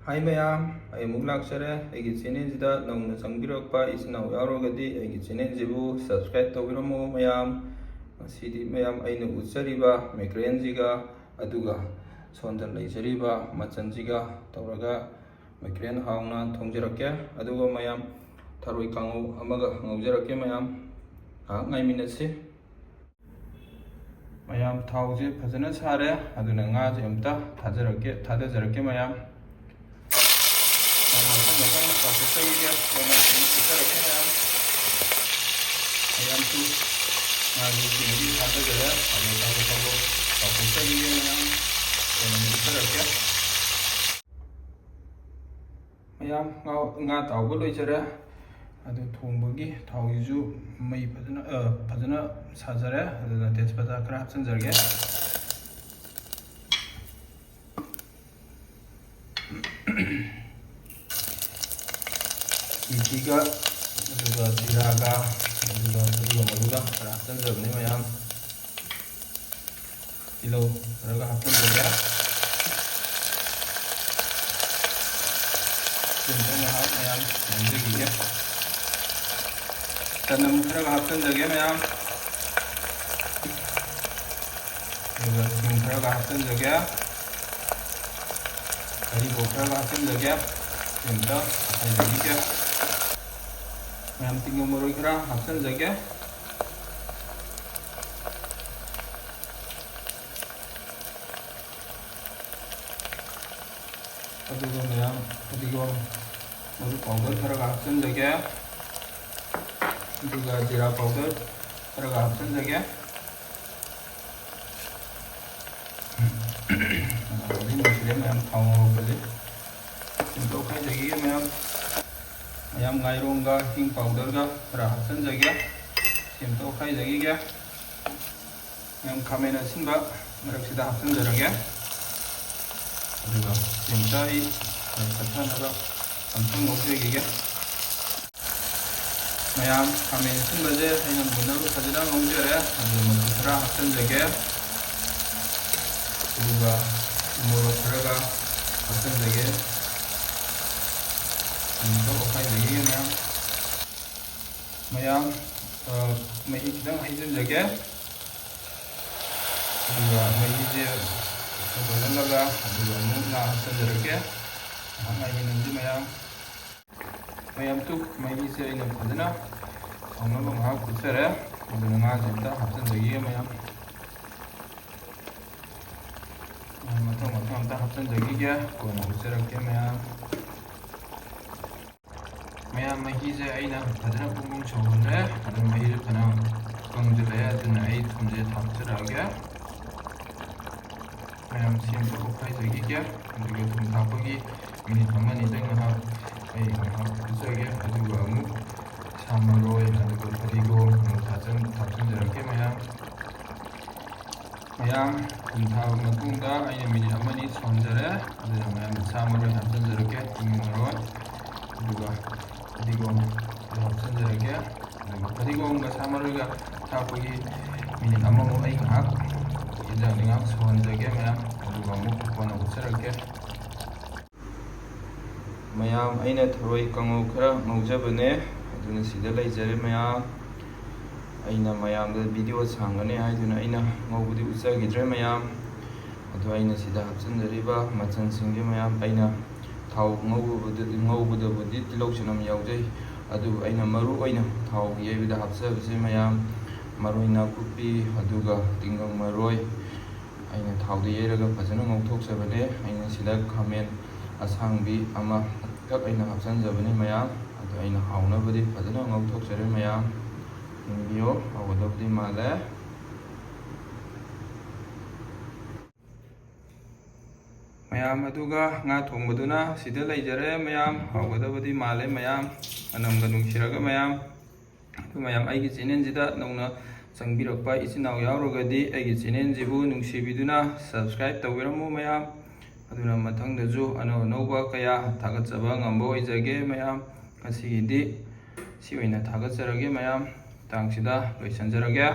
Hi mayam, I am Muglakshare, I get Chinese that known as Angirokpa is now Yarogadi, I get Chinese subscribe to Viromo mayam, City mayam, I know Utsariba, Macrenziga, Aduga, Sondan Lajariba, Matsanziga, Toraga, Macren Hauna, Tongjerakia, Aduga mayam, Tarui Kango, Amaga, Nogerakia mayam, I mean a see. mayam Tauzi, Pazana Sare, Adunanga, Emta, Tadazerake mayam. Nga tauba loijare adu thongbagi thauju mai phajana sajare adu tejpata khara hapchanjarge Ikiga aduga tiraga aduga maruga khara hapchanjabne mayam tilo raga hapchanjarge mayam nanjigi tanam khara hapchanjarge mayam aduga sim khara hapchanjarge kari bo khara hapchanjarge simta ayigi mayam tinggal moroi khara hapchanjarge aduga mayam aduga maru powder khara hapchanjarge aduga jira powder khara hapchanjarge ini masih mayam thau bali simto khaijagi mayam ngairongga hing powder ga khara hapchanjarge simto khaijagi ge mayam khamena sinba maraksida hapchanjarage aduga simtai kathanaga amthang nokjegi mayam khamen sinbaje aina munaru khajira ngongjare adu khara hapchanjarge aduga moro kharaga hapchanjarge simto khaijagi mayam mahi khidang haijanjarge aduga mahi je laga aduga mukna hapchanjarage hangai minanji mayam tu mahi se aina phajana saunaba ngahak kutsare aduga nga jenta hapchanjarge mayam mathang amta hapchanjarge kona kutsarake mayam mahi se aina phajana pungpung chawhunre adu mahi phana kangjare aduna ai thumje thapcharage mayam simto khaijagi aduga thum thapagi minute amani dang ai kutsage aduga amuk samaroi aduga phadigo thapchanjarage mayam thum thap matungda aina minute amani sonjare aduga mayam samaroi hapchanjarage maroi aduga phadigo hapchanjarage aduga phadigo samaroiga thapagi minute amamu ai ngahak injang ngahak sonjage aduga amuk kona kutsarage mayam aina tharoi kango khara ngaujabane aduna sida laijare mayam aina mayamda video sangane haiduna aina ngaubudi utsagidre mayam adu aina sida hapchanjariba machan singge mayam aina thau ngaubudabudi tilok chinam yaujai adu aina maru aina thau yebida hapchabase mayam maroi nakupi aduga tinggang maroi aina thauda yeraga phajana ngauthokjabane aina sida khamen asangbi ama tak aina hapchanjabane mayam adu aina haunabudi phajana ngauthokjare mayam ingbiyo hawadabudi male mayam aduga nga thongbaduna sida laijare mayam hawadabudi male mayam anamga nungsiraga mayam adu mayam aigi channel jida nauna changbirakpa ichinau yaurogadi aigi channel jibu nungsibiduna subscribe tawiramu mayam aduna mathangdaju anauba kaya thagatjaba ngamba oijage mayam ngasigidi si oina thagatjarage mayam tangsida loisanjarage